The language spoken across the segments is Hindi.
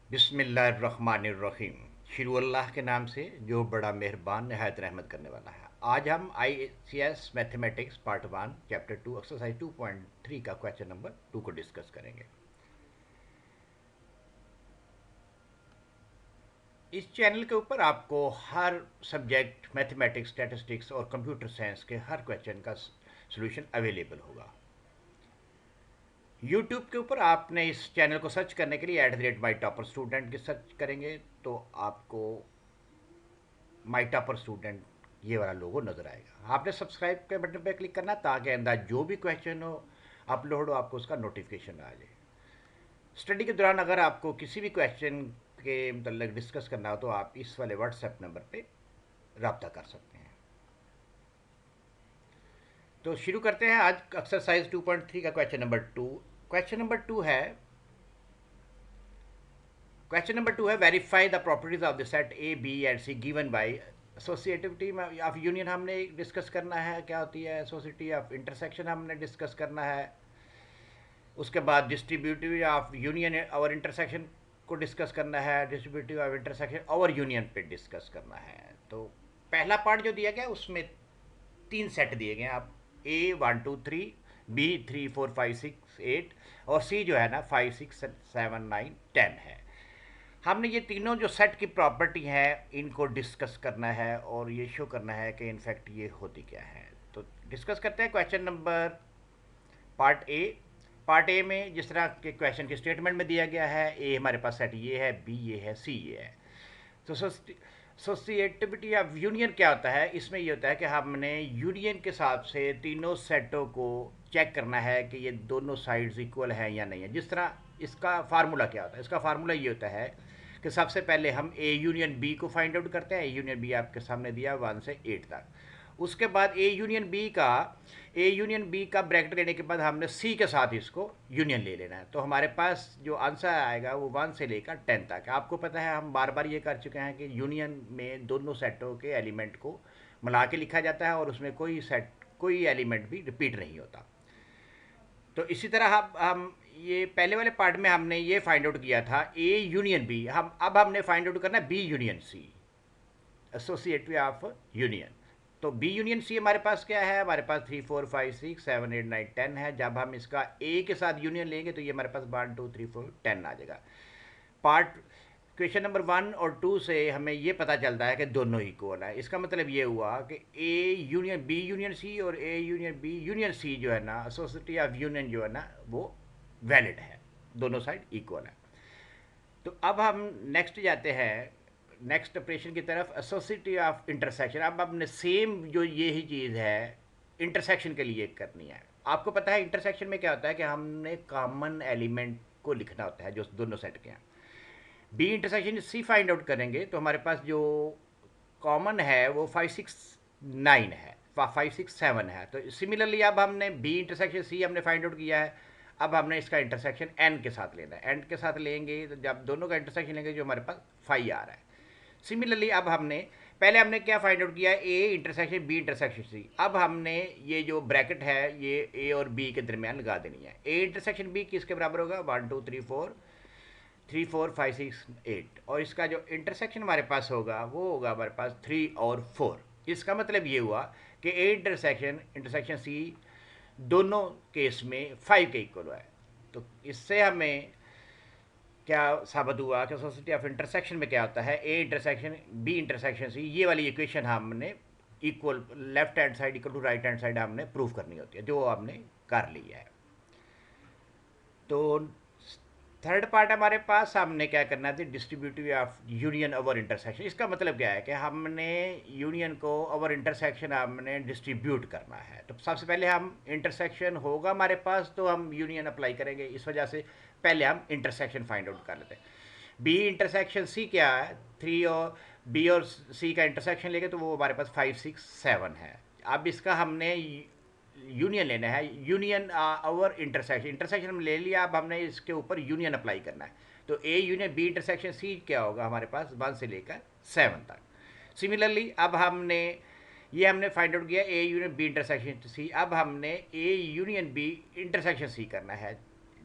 बिस्मिल्लाहिर्रहमानिर्रहीम। शुरू अल्लाह के नाम से जो बड़ा मेहरबान नहायत रहमत करने वाला है। आज हम ICS mathematics part 1 chapter 2 exercise 2.3 का क्वेश्चन नंबर 2 को डिस्कस करेंगे। इस चैनल के ऊपर आपको हर सब्जेक्ट मैथमेटिक्स, स्टैटिस्टिक्स और कंप्यूटर साइंस के हर क्वेश्चन का सॉल्यूशन अवेलेबल होगा। यूट्यूब के ऊपर आपने इस चैनल को सर्च करने के लिए @mytopperstudent की सर्च करेंगे तो आपको माई टॉपर स्टूडेंट ये वाला लोगो नज़र आएगा। आपने सब्सक्राइब के बटन पर क्लिक करना ताकि अंदर जो भी क्वेश्चन हो अपलोड हो आपको उसका नोटिफिकेशन आ जाए। स्टडी के दौरान अगर आपको किसी भी क्वेश्चन के मतलब डिस्कस करना हो तो आप इस वाले व्हाट्सएप नंबर पे रब्ता कर सकते हैं। तो शुरू करते हैं आज एक्सरसाइज 2.3 का क्वेश्चन नंबर 2। क्वेश्चन नंबर 2 है verify the properties of the set A B and C given by associativity of union हमने डिस्कस करना है क्या होती है, एसोसिएटिव ऑफ इंटरसेक्शन हमने डिस्कस करना है, उसके बाद डिस्ट्रीब्यूटिव ऑफ यूनियन और इंटरसेक्शन को डिस्कस करना है, डिस्ट्रीब्यूटिव ऑफ इंटरसेक्शन और यूनियन पे डिस्कस करना है। तो पहला पार्ट जो दिया गया उसमें 3 सेट दिए गए हैं। आप A 1 2 3, B 3 4 5 6 8 और C जो है ना 5 6 7 9 10 है। हमने ये तीनों जो सेट की प्रॉपर्टी है इनको डिस्कस करना है और ये शो करना है कि इनफैक्ट ये होती क्या है। तो डिस्कस करते हैं क्वेश्चन नंबर पार्ट ए में जिस तरह के क्वेश्चन के स्टेटमेंट में दिया गया है। ए हमारे पास सेट ये है, बी ये है, सी ये है। तो सोसिएटिविटी ऑफ यूनियन क्या होता है, इसमें ये होता है कि हमने यूनियन के हिसाब से तीनों सेटों को चेक करना है कि ये दोनों साइड्स इक्वल हैं या नहीं है। जिस तरह इसका फार्मूला क्या होता है, इसका फार्मूला ये होता है कि सबसे पहले हम ए यूनियन बी को फाइंड आउट करते हैं। ए यूनियन बी आपके सामने दिया 1 से 8 तक। उसके बाद ए यूनियन बी का ब्रैकेट लेने के बाद हमने सी के साथ इसको यूनियन ले लेना है। तो हमारे पास जो आंसर आएगा वो 1 से लेकर 10 तक है। आपको पता है हम बार बार ये कर चुके हैं कि यूनियन में दोनों सेटों के एलिमेंट को मिला के लिखा जाता है और उसमें कोई एलिमेंट भी रिपीट नहीं होता। तो इसी तरह हम ये पहले वाले पार्ट में हमने ये फाइंड आउट किया था ए यूनियन बी। हमने फाइंड आउट करना B union C, associative of union. तो बी यूनियन सी हमारे पास क्या है, हमारे पास 3 4 5 6 7 8 9 10 है। जब हम इसका ए के साथ यूनियन लेंगे तो ये हमारे पास 1 2 3 4 10 आ जाएगा। पार्ट क्वेश्चन नंबर 1 और 2 से हमें ये पता चलता है कि दोनों इक्वल है। इसका मतलब ये हुआ कि A union B union C और A union B union C जो है ना, एसोसिएटिव ऑफ यूनियन जो है ना वो वैलिड है, दोनों साइड इक्वल है। तो अब हम नेक्स्ट जाते हैं नेक्स्ट ऑपरेशन की तरफ, एसोसिएटिव ऑफ इंटरसेक्शन। अब हमने सेम जो ये ही चीज़ है इंटरसेक्शन के लिए करनी है। आपको पता है इंटरसेक्शन में क्या होता है कि हमने कॉमन एलिमेंट को लिखना होता है जो दोनों सेट के हैं। B intersection C find out करेंगे तो हमारे पास जो कॉमन है वो 5 6 9 है, 5 6 7 है। तो सिमिलरली अब हमने बी इंटरसेक्शन सी हमने फाइंड आउट किया है। अब हमने इसका इंटरसेक्शन एन के साथ लेना है। एन के साथ लेंगे तो जब दोनों का इंटरसेक्शन लेंगे जो हमारे पास 5 आ रहा है। सिमिलरली अब पहले हमने क्या फाइंड आउट किया, A intersection B intersection C. अब हमने ये जो ब्रैकेट है ये ए और बी के दरमियान लगा देनी है। ए इंटरसेक्शन बी किसके बराबर होगा, 1 2 3 4 3 4 5 6 8। और इसका जो इंटरसेक्शन हमारे पास होगा वो होगा हमारे पास 3 और 4। इसका मतलब ये हुआ कि ए इंटरसेक्शन इंटरसेक्शन सी दोनों केस में 5 के इक्वल है। तो इससे हमें क्या साबित हुआ कि सोसाइटी ऑफ इंटरसेक्शन में क्या होता है, A intersection B intersection C, ये वाली इक्वेशन हमने equal left hand side equal to right hand side हमने प्रूव करनी होती है, जो हमने कर लिया है। तो थर्ड पार्ट हमारे पास हमने क्या करना था, distributive of union over intersection. इसका मतलब क्या है कि हमने यूनियन को ओवर इंटरसेक्शन हमने डिस्ट्रीब्यूट करना है। तो सबसे पहले हम इंटरसेक्शन होगा हमारे पास तो हम यूनियन अप्लाई करेंगे। इस वजह से पहले हम इंटरसेक्शन फाइंड आउट कर लेते हैं। बी इंटरसेक्शन सी क्या है, 3 और बी और सी का इंटरसेक्शन लेंगे तो वो हमारे पास 5 6 7 है। अब इसका हमने यूनियन लेना है, यूनियन ओवर इंटरसेक्शन। इंटरसेक्शन में ले लिया, अब हमने इसके ऊपर यूनियन अप्लाई करना है। तो A union B intersection C क्या होगा हमारे पास 1 से लेकर 7 तक। सिमिलरली अब हमने फाइंड आउट किया A union B intersection C. अब हमने A union B intersection C करना है।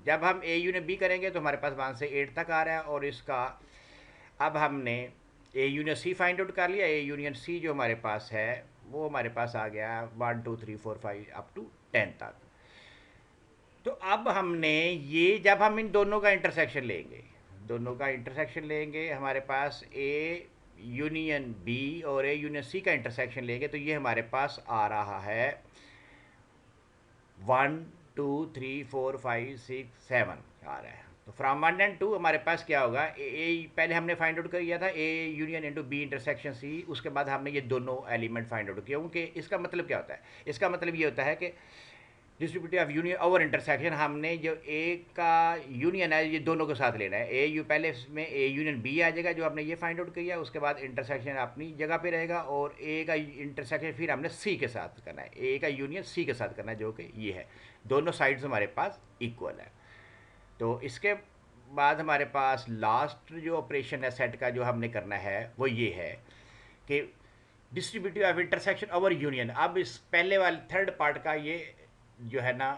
जब हम ए यूनियन बी करेंगे तो हमारे पास 1 से 8 तक आ रहा है, और इसका अब हमने A union C find out कर लिया। ए यूनियन सी जो हमारे पास है वो हमारे पास आ गया 1 2 3 4 5 अप टू 10 तक। तो अब हमने ये, जब हम इन दोनों का इंटरसेक्शन लेंगे, दोनों का इंटरसेक्शन लेंगे, हमारे पास ए यूनियन बी और ए यूनियन सी का इंटरसेक्शन लेंगे, तो ये हमारे पास आ रहा है 1 2 3 4 5 6 7 आ रहा है। तो फ्रॉम 1 एंड 2 हमारे पास क्या होगा, पहले हमने फाइंड आउट कर लिया था A union into B intersection C, उसके बाद हमने ये दोनों एलिमेंट फाइंड आउट किया। क्योंकि इसका मतलब क्या होता है, इसका मतलब ये होता है कि distributive of union over intersection, हमने जो ए का यूनियन है ये दोनों के साथ लेना है। ए यू पहले इसमें ए यूनियन बी आ जाएगा जो हमने ये फाइंड आउट किया, उसके बाद इंटरसेक्शन अपनी जगह पे रहेगा, और ए का इंटरसेक्शन फिर हमने सी के साथ करना है, ए का यूनियन सी के साथ करना है, जो कि ये है। दोनों साइड्स हमारे पास इक्वल है। तो इसके बाद हमारे पास लास्ट जो ऑपरेशन है सेट का जो हमने करना है वो ये है कि distributive of intersection over union. अब इस पहले वाले थर्ड पार्ट का ये जो है ना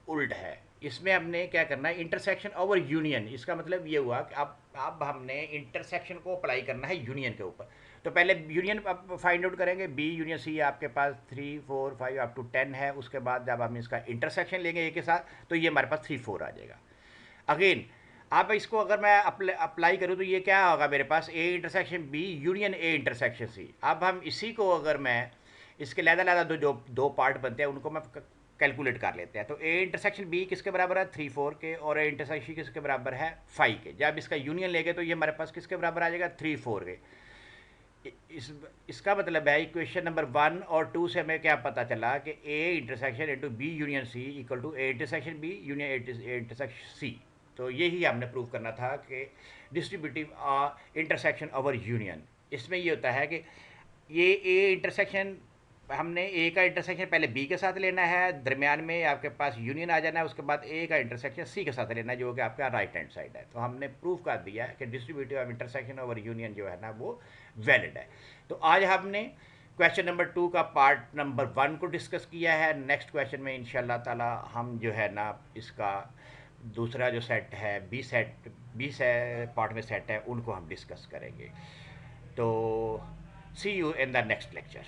उल्ट है। इसमें हमने क्या करना है, इंटरसेक्शन ओवर यूनियन। इसका मतलब ये हुआ कि अब हमने इंटरसेक्शन को अप्लाई करना है यूनियन के ऊपर। तो पहले यूनियन अब फाइंड आउट करेंगे, बी यूनियन सी आपके पास 3 4 5 अप टू 10 है। उसके बाद जब हम इसका इंटरसेक्शन लेंगे ए के साथ तो ये हमारे पास 3 4 आ जाएगा। अगेन अब इसको अगर मैं अप्लाई करूँ तो ये क्या होगा मेरे पास, A intersection B union A intersection C. अब हम इसी को अगर मैं इसके लहदा दो पार्ट बनते हैं उनको मैं कैलकुलेट कर लेते हैं। तो ए इंटरसेक्शन बी किसके बराबर है 3 4 के, और ए इंटरसेक्शन किसके बराबर है 5 के। जब इसका यूनियन लेंगे तो ये हमारे पास किसके बराबर आ जाएगा 3 4 के। इसका मतलब है इक्वेशन नंबर 1 और 2 से हमें क्या पता चला कि A intersection into B union C equal to A intersection B union A intersection C. तो यही हमने प्रूव करना था कि डिस्ट्रीब्यूटिव इंटरसेक्शन ओवर यूनियन। इसमें ये होता है कि ये ए इंटरसेक्शन, हमने ए का इंटरसेक्शन पहले बी के साथ लेना है, दरमियान में आपके पास यूनियन आ जाना है, उसके बाद ए का इंटरसेक्शन सी के साथ लेना है जो कि आपका राइट हैंड साइड है। तो हमने प्रूव कर दिया है कि distributive of intersection over union जो है ना वो वैलिड है। तो आज हमने क्वेश्चन नंबर 2 का पार्ट नंबर 1 को डिस्कस किया है। नेक्स्ट क्वेश्चन में इंशाल्लाह ताला हम जो है ना इसका दूसरा जो सेट है बी पार्ट में सेट है उनको हम डिस्कस करेंगे। तो see you in the next lecture.